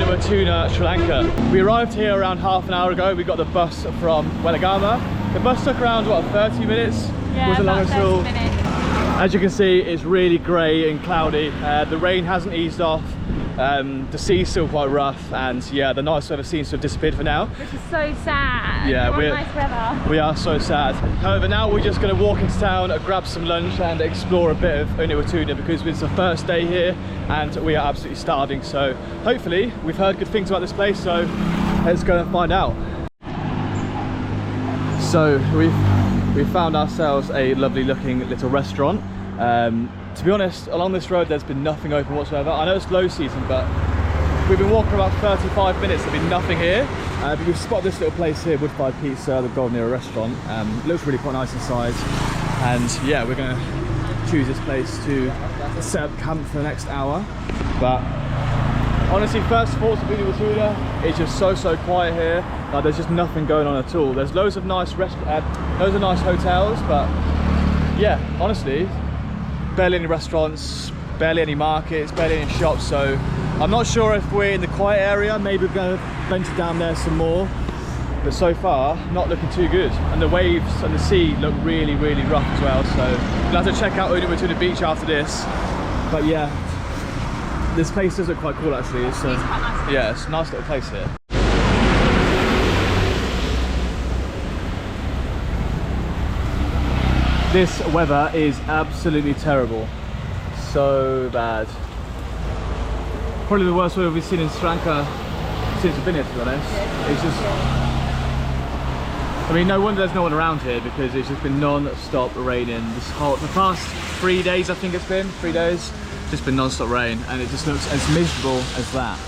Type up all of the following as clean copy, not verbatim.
Unawatuna, Sri Lanka. We arrived here around half an hour ago. We got the bus from Welagama. The bus took around, what, 30 minutes? Yeah, wasn't long at all. 30 minutes. As you can see, it's really grey and cloudy. The rain hasn't eased off. The sea's still quite rough, and yeah, the nice weather seems to have disappeared for now. Which is so sad. Yeah, we're nice weather. We are so sad. However, now we're just going to walk into town, grab some lunch and explore a bit of Unawatuna because it's the first day here and we are absolutely starving. So hopefully, we've heard good things about this place, so let's go and find out. So we've found ourselves a lovely looking little restaurant. To be honest, along this road there's been nothing open whatsoever. I know it's low season, but we've been walking for about 35 minutes, there's been nothing here. But we've spotted this little place here, Wood-Fired Pizza, the Golden Era restaurant. Looks really quite nice inside. And yeah, we're gonna choose this place to set up camp for the next hour. But honestly, first thoughts of Unawatuna, it's just so quiet here. Like, there's just nothing going on at all. There's loads of nice hotels, but yeah, honestly, barely any restaurants, barely any markets, barely any shops. So I'm not sure if we're in the quiet area. Maybe we're going to venture down there some more. But so far, not looking too good. And the waves and the sea look really rough as well. So we'll have to check out Unawatuna beach after this. But yeah, this place does look quite cool actually. It's quite nice. Yeah, it's a nice little place here. This weather is absolutely terrible. So bad. Probably the worst weather we've seen in Sri Lanka since we've been here, to be honest. It's just, I mean, no wonder there's no one around here because it's just been non-stop raining the past 3 days. I think it's been 3 days. Just been non-stop rain, and it just looks as miserable as that.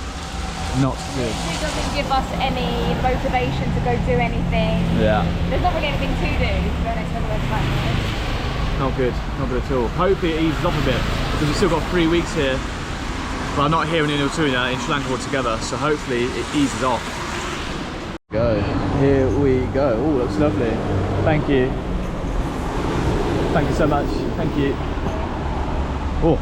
Not good. It doesn't give us any motivation to go do anything. Yeah. There's not really anything to do, to be honest, when the weather's like this. Not good at all. Hopefully it eases off a bit because we've still got 3 weeks here. But I'm not here in Unawatuna, in Sri Lanka altogether, so hopefully it eases off. Here we go. Oh, looks lovely. Thank you. Thank you so much. Thank you. Oh,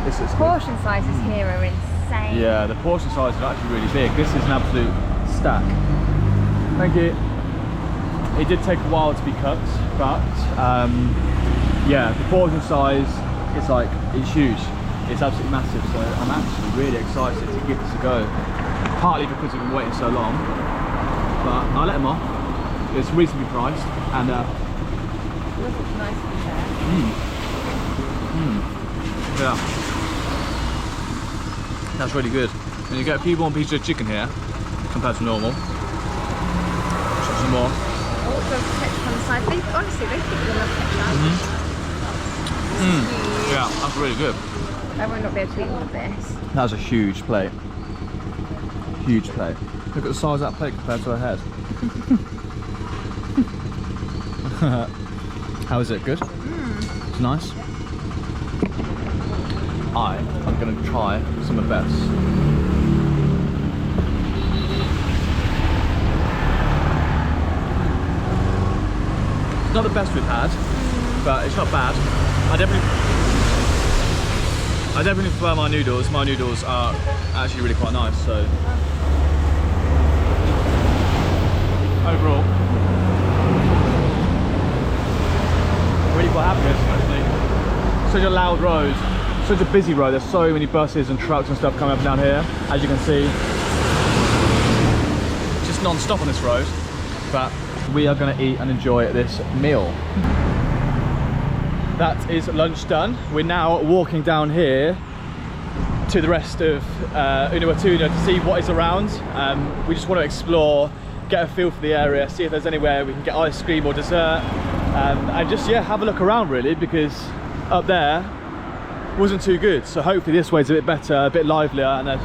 this is good. Portion sizes here are insane. Yeah, the portion size is actually really big. This is an absolute stack. Thank you. It did take a while to be cooked, but yeah, the portion size is it's huge. It's absolutely massive, so I'm actually really excited to give this a go. Partly because we've been waiting so long, but I'll let them off. It's reasonably priced, and it looks nice to be fair. Yeah, that's really good. And you get a few more pieces of chicken here compared to normal. Some more. Also ketchup on the side. Honestly, they think they love ketchup. Yeah, that's really good. I will not be able to eat all of this. That was a huge plate. Huge plate. Look at the size of that plate compared to her head. How is it? Good? It's nice. I am going to try some of the best. It's not the best we've had, but it's not bad. I definitely prefer my noodles. My noodles are actually really quite nice, so overall, really quite happy with this actually. Such a loud road, such a busy road. There's so many buses and trucks and stuff coming up and down here, as you can see. Just non-stop on this road, but we are going to eat and enjoy this meal. That is lunch done. We're now walking down here to the rest of Unawatuna to see what is around. We just want to explore, get a feel for the area, see if there's anywhere we can get ice cream or dessert, and just have a look around really, because up there wasn't too good. So hopefully this way's a bit better, a bit livelier, and there's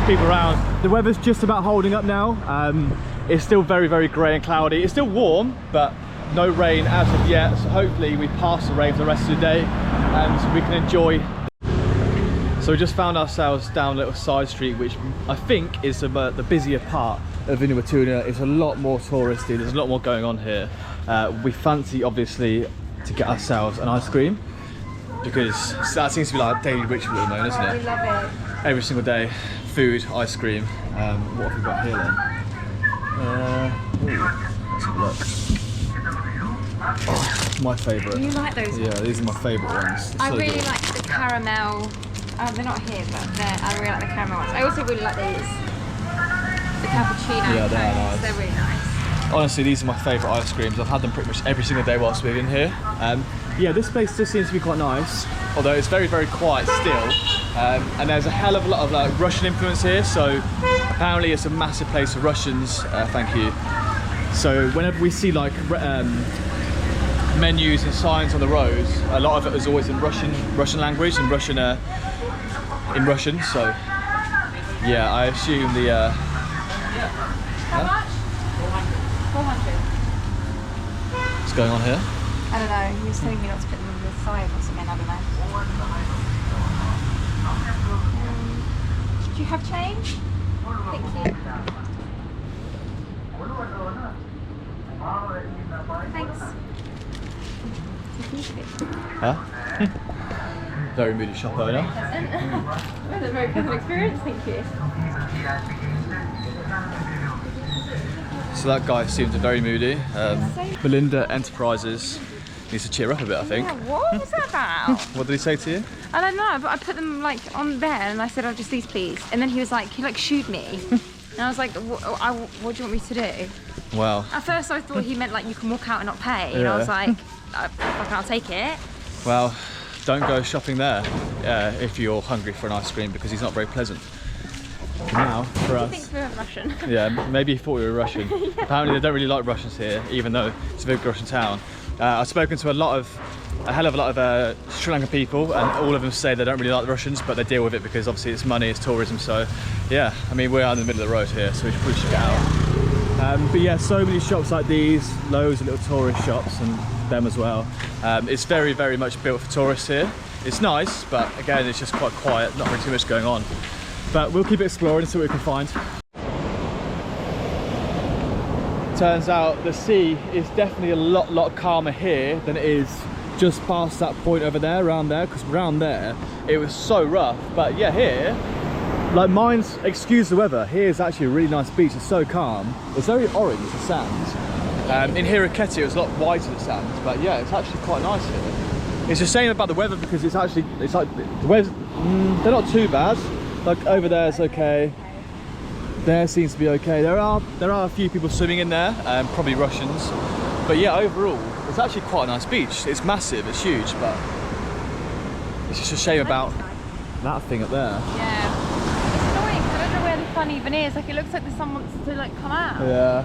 people around. The weather's just about holding up now. It's still very grey and cloudy. It's still warm, but no rain as of yet, so hopefully we pass the rain for the rest of the day and we can enjoy. So we just found ourselves down a little side street, which I think is the busier part of Unawatuna. It's a lot more touristy, there's a lot more going on here. We fancy obviously to get ourselves an ice cream. because that seems to be like a daily ritual at the moment, isn't Oh, we it? love it. Every single day, food, ice cream. What have we got here then? Let's have a look. Oh, my favourite. You like those? Yeah, these are my favourite ones. I So really good. like the caramel. They're not here, but I really like the caramel ones. I also really like these. The cappuccino Yeah, they're cones. nice. They're really nice. Honestly, these are my favourite ice creams. I've had them pretty much every single day whilst we've been here. Yeah, this place just seems to be quite nice, although it's very, very quiet still. And there's a hell of a lot of like Russian influence here, so apparently it's a massive place for Russians. Thank you. So whenever we see like menus and signs on the roads, a lot of it is always in Russian language and in Russian. So yeah, I assume the. How much? 400. What's going on here? I don't know. He was telling me not to put them on the side or something. I don't know. Do you have change? Thank you. Thanks. Huh? Very moody shop owner. That's a very pleasant experience. Thank you. So that guy seemed very moody. Belinda Enterprises needs to cheer up a bit, I think. Yeah, what was that about? What did he say to you? I don't know, but I put them like on there and I said, "Oh, just these, please." And then he was like, he like shooed me, and I was like, "What do you want me to do?" Wow. At first, I thought he meant like you can walk out and not pay, and I was like, "I'll take it." Well, don't go shopping there if you're hungry for an ice cream because he's not very pleasant. Now, for I us. think we were Russian. Yeah, maybe he thought we were Russian. Yeah. Apparently they don't really like Russians here, even though it's a big Russian town. I've spoken to a hell of a lot of Sri Lankan people, and all of them say they don't really like the Russians, but they deal with it because obviously it's money, it's tourism. So yeah, I mean, we're out in the middle of the road here, so we should get out. But yeah, so many shops like these, loads of little tourist shops and them as well. It's very, very much built for tourists here. It's nice, but again, it's just quite quiet, not really too much going on. But we'll keep exploring and see what we can find. Turns out the sea is definitely a lot calmer here than it is just past that point over there, around there, because around there it was so rough. But yeah, here, like mine's, excuse the weather, here's actually a really nice beach. It's so calm. It's very orange, the sand. In Hiraketi it was a lot whiter, the sand, but yeah, it's actually quite nice here. It's a shame about the weather because it's like the waves, they're not too bad. Like over there it's okay. There seems to be okay. There are a few people swimming in there, probably Russians. But yeah, overall, it's actually quite a nice beach. It's massive, it's huge, but it's just a shame about that thing up there. Yeah. It's annoying because I don't know where the sun even is. Like it looks like the sun wants to like come out. Yeah.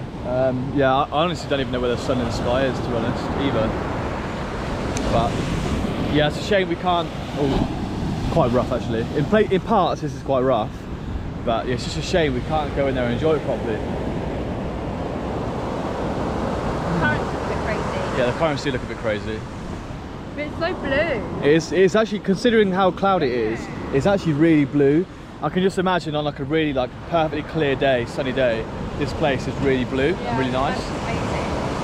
Yeah, I honestly don't even know where the sun in the sky is, to be honest, either. But yeah, it's a shame we can't. Oh, quite rough actually. In parts this is quite rough, but yeah, it's just a shame we can't go in there and enjoy it properly. The currents look a bit crazy. Yeah, the currents do look a bit crazy. But it's so blue. It's actually, considering how cloudy it is, it's actually really blue. I can just imagine on like a really perfectly clear day, sunny day, this place is really blue and really nice.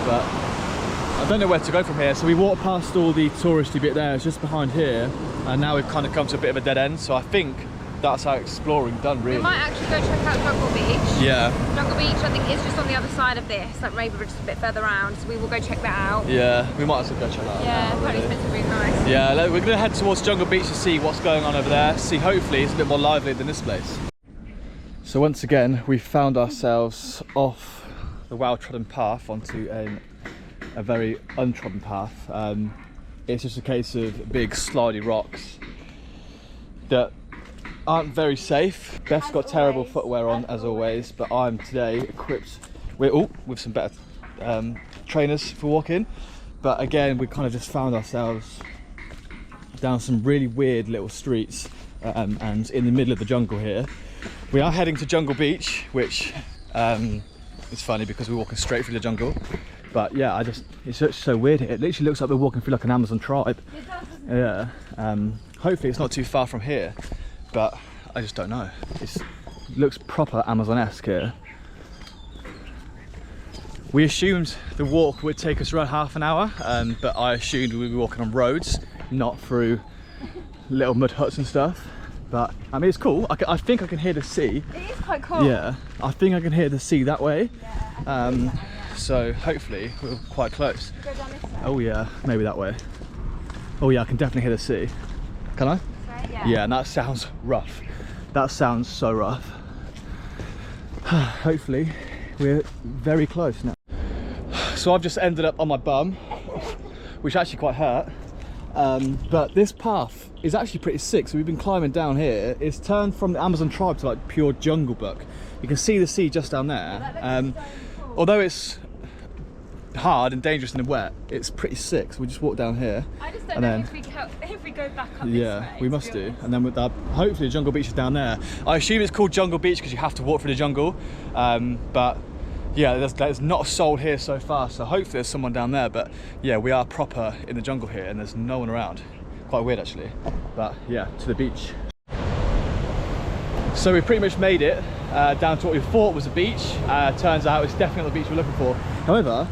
But I don't know where to go from here, so we walked past all the touristy bit there, it's just behind here, and now we've kind of come to a bit of a dead end, so I think that's our exploring done, really. We might actually go check out Jungle Beach. Yeah. Jungle Beach, I think, is just on the other side of this, like maybe we're just a bit further around, so we will go check that out. Yeah, we might as well go check that out. Yeah, apparently it's meant to be nice. Yeah, we're going to head towards Jungle Beach to see what's going on over there, see hopefully it's a bit more lively than this place. So once again, we found ourselves off the well-trodden path onto a very untrodden path. It's just a case of big slidey rocks that aren't very safe. Beth's got terrible footwear on as always, but I'm today equipped with some better trainers for walking. But again, we kind of just found ourselves down some really weird little streets and in the middle of the jungle here. We are heading to Jungle Beach, which is funny because we're walking straight through the jungle. But yeah, it's just so weird here. It literally looks like we're walking through like an Amazon tribe. It does, doesn't it? Yeah. Hopefully it's not too far from here, but I just don't know. It looks proper Amazon-esque here. We assumed the walk would take us around half an hour, but I assumed we'd be walking on roads, not through little mud huts and stuff. But I mean, it's cool. I think I can hear the sea. It is quite cool. Yeah, I think I can hear the sea that way. Yeah, So hopefully we're quite close. go down this way. Oh yeah, maybe that way. Oh yeah, I can definitely hear the sea. Can I? Right, yeah. Yeah, and that sounds rough. That sounds so rough. Hopefully we're very close now. So I've just ended up on my bum, which actually quite hurt. But this path is actually pretty sick. So we've been climbing down here. It's turned from the Amazon tribe to like pure jungle book. You can see the sea just down there. Although it's hard and dangerous and wet, it's pretty sick. So we just walk down here. I just don't know if we go back up this way, we must do. And then with that, hopefully the jungle beach is down there. I assume it's called jungle beach because you have to walk through the jungle. But yeah, there's not a soul here so far. So hopefully there's someone down there. But yeah, we are proper in the jungle here and there's no one around. Quite weird actually. But yeah, to the beach. So we pretty much made it down to what we thought was a beach. Turns out it's definitely not the beach we're looking for. However,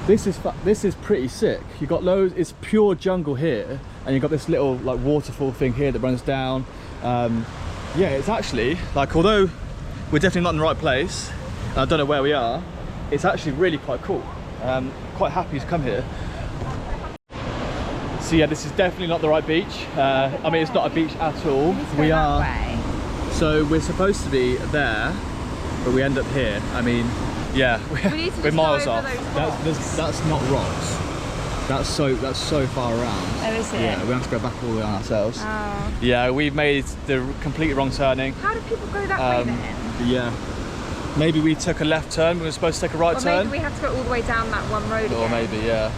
this is pretty sick. You've got loads, it's pure jungle here, and you've got this little like waterfall thing here that runs down. Yeah, it's actually like, although we're definitely not in the right place, and I don't know where we are, it's actually really quite cool. Quite happy to come here. So yeah, this is definitely not the right beach. I mean, it's not a beach at all. We are. So we're supposed to be there, but we end up here. I mean, yeah, we're miles off. That's not rocks. That's so far around. Oh, is it? Yeah, we have to go back all the way on ourselves. Oh. Yeah, we've made the completely wrong turning. How do people go that way then? Yeah. Maybe we took a left turn. We were supposed to take a right turn. Maybe we have to go all the way down that one road again. Or maybe, yeah.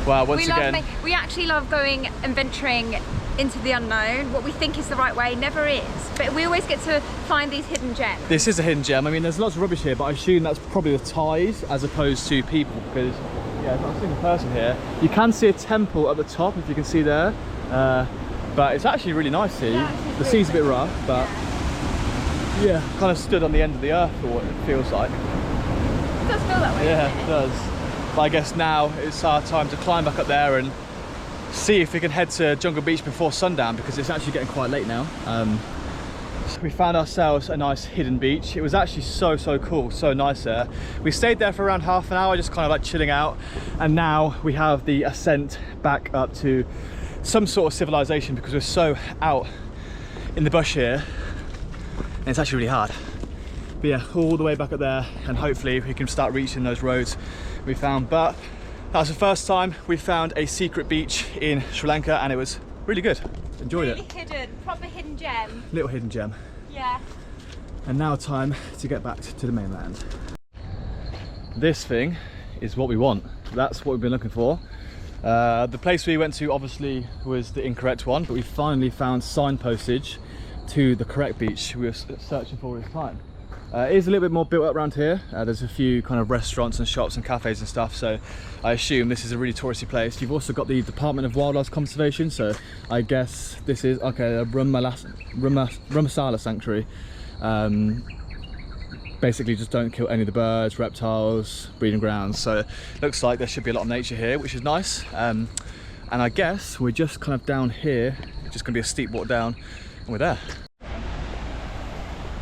Well, once again, we actually love going and venturing into the unknown. What we think is the right way never is, but we always get to find these hidden gems. This is a hidden gem. I mean, there's lots of rubbish here, but I assume that's probably the tides as opposed to people, because yeah, there's not a single person here. You can see a temple at the top, if you can see there, but it's actually really nice here. Yeah, the sea's a bit rough, but yeah, kind of stood on the end of the earth, or what it feels like. It does feel that way. Yeah, it does. But I guess now it's our time to climb back up there and see if we can head to Jungle Beach before sundown, because it's actually getting quite late now. So we found ourselves a nice hidden beach. It was actually so cool, so nice there. We stayed there for around half an hour, just kind of like chilling out, and now we have the ascent back up to some sort of civilization, because we're so out in the bush here and it's actually really hard. But yeah, all the way back up there, and hopefully we can start reaching those roads we found. But that was the first time we found a secret beach in Sri Lanka, and it was really good. Enjoyed it. Really hidden, proper hidden gem. Little hidden gem. Yeah. And now time to get back to the mainland. This thing is what we want. That's what we've been looking for. The place we went to obviously was the incorrect one, but we finally found signpostage to the correct beach we were searching for this time. It is a little bit more built up around here. There's a few kind of restaurants and shops and cafes and stuff, so I assume this is a really touristy place. You've also got the Department of Wildlife Conservation, so I guess this is, okay, a Rumasala Sanctuary. Basically just don't kill any of the birds, reptiles, breeding grounds, so it looks like there should be a lot of nature here, which is nice. And I guess we're just kind of down here. It's just going to be a steep walk down and we're there.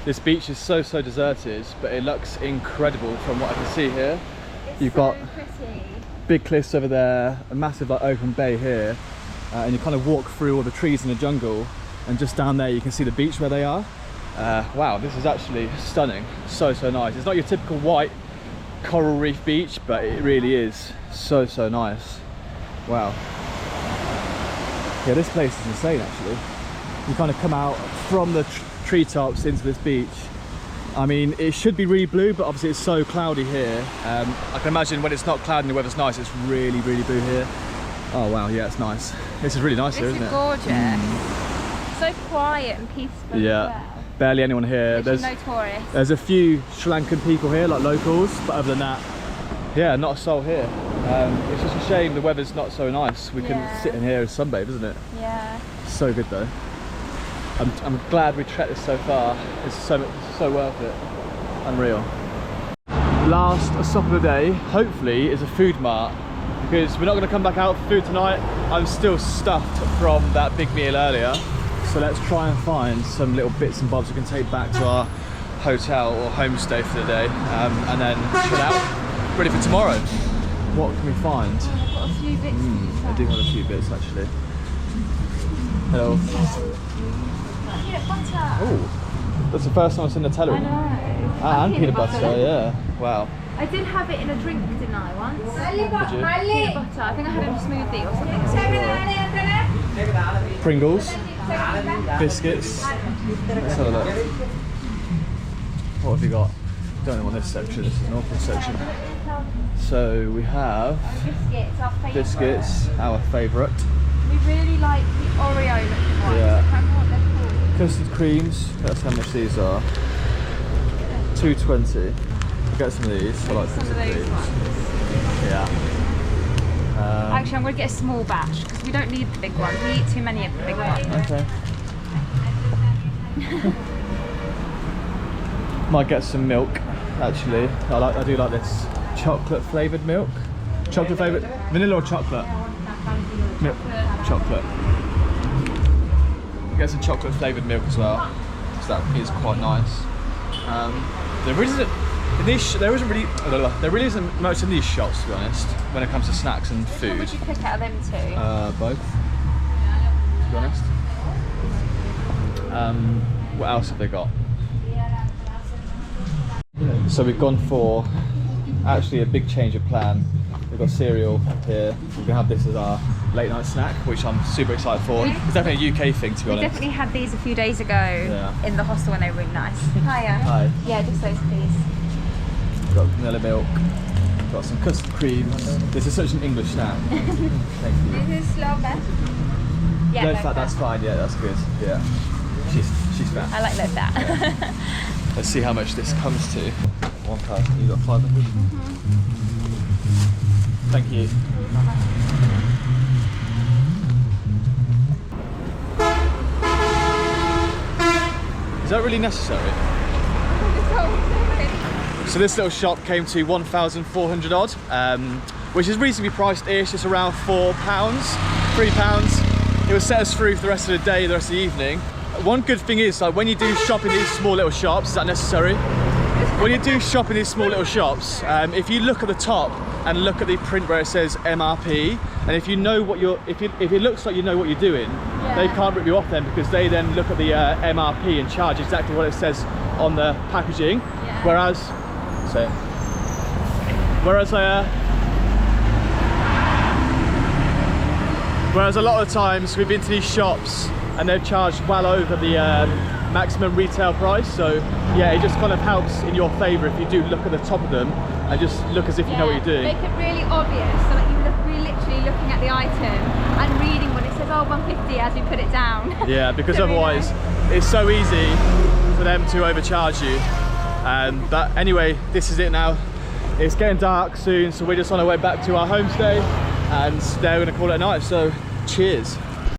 This beach is so deserted, but it looks incredible from what I can see here. You've got big cliffs over there, a massive like open bay here, and you kind of walk through all the trees in the jungle, and just down there you can see the beach where they are. Wow, this is actually stunning. So nice. It's not your typical white coral reef beach, but it really is so nice. Wow. Yeah, this place is insane actually. You kind of come out from the treetops into this beach. I mean, it should be really blue, but obviously it's so cloudy here. I can imagine when it's not cloudy and the weather's nice, it's really blue here. Oh wow, yeah, it's nice. This is really nice here, isn't it? This is gorgeous. So quiet and peaceful. Yeah, as well. Barely anyone here. There's no tourists. There's a few Sri Lankan people here, like locals, but other than that, yeah, not a soul here. It's just a shame the weather's not so nice. We can sit in here and sunbathe, isn't it? Yeah. So good though. I'm glad we trekked this so far. It's so worth it. Unreal. Last stop of the day, hopefully, is a food mart. because we're not going to come back out for food tonight. I'm still stuffed from that big meal earlier. So let's try and find some little bits and bobs we can take back to our hotel or homestay for the day, and then chill out, ready for tomorrow. What can we find? I've got a few bits. I do have a few bits actually. Hello. Oh, that's the first time I've seen Nutella. I know. Ah, and peanut butter, yeah. Wow. I did have it in a drink, didn't I, once? Did you? Peanut butter. I think I had it in a smoothie or something. Pringles, biscuits. Let's have a look. What have you got? Don't know on this section. This is an awful section. So we have Biscuits, our favourite. biscuits, our favourite. We really like the Oreo looking ones. Yeah. I can't remember what they're called. Custard creams. That's how much these are. $2.20. We'll get some of these. I like Some of custard those creams. ones. Yeah. Actually, I'm going to get a small batch because we don't need the big ones. We eat too many of the big ones. Okay. Might get some milk. Actually, I do like this chocolate flavoured milk. Chocolate flavoured, vanilla or chocolate? Milk, chocolate. Get some chocolate flavoured milk as well, because that is quite nice. There really isn't much in these shops, to be honest, when it comes to snacks and What food. would you pick out of them two? Both, to be honest. What else have they got? So we've gone for actually a big change of plan. We've got cereal here. We're gonna have this as our late night snack, which I'm super excited for. It's definitely a UK thing, to be We honest. definitely had these a few days ago in the hostel when they were really nice. Hiya. Hi. Yeah, just those please. We've got vanilla milk. We've got some custard creams. This is such an English snack. Thank you. This is low fat. Yeah, Low low fat, that's fine. Yeah, that's good. Yeah. She's fat. I like low fat. Let's see how much this comes to. One person, you got 500. Thank you. Is that really necessary? So this little shop came to 1,400 odd, which is reasonably priced-ish. It's around £4, £3. It will set us through for the rest of the day, the rest of the evening. One good thing is, like, when you do shop in these small little shops, is that necessary? When you do shop in these small little shops, if you look at the top and look at the print where it says MRP, and if you know what you're, if it looks like you know what you're doing, they can't rip you off then, because they then look at the MRP and charge exactly what it says on the packaging. Whereas a lot of the times we've been to these shops and they've charged well over the maximum retail price. So yeah, it just kind of helps in your favour if you do look at the top of them and just look as if you know what you're doing. Make it really obvious, so that you're literally looking at the item and reading when it says, oh, 150 as we put it down. Yeah, because otherwise it's so easy for them to overcharge you. But anyway, this is it now. It's getting dark soon, so we're just on our way back to our homestay, and they're going to call it a night. So cheers.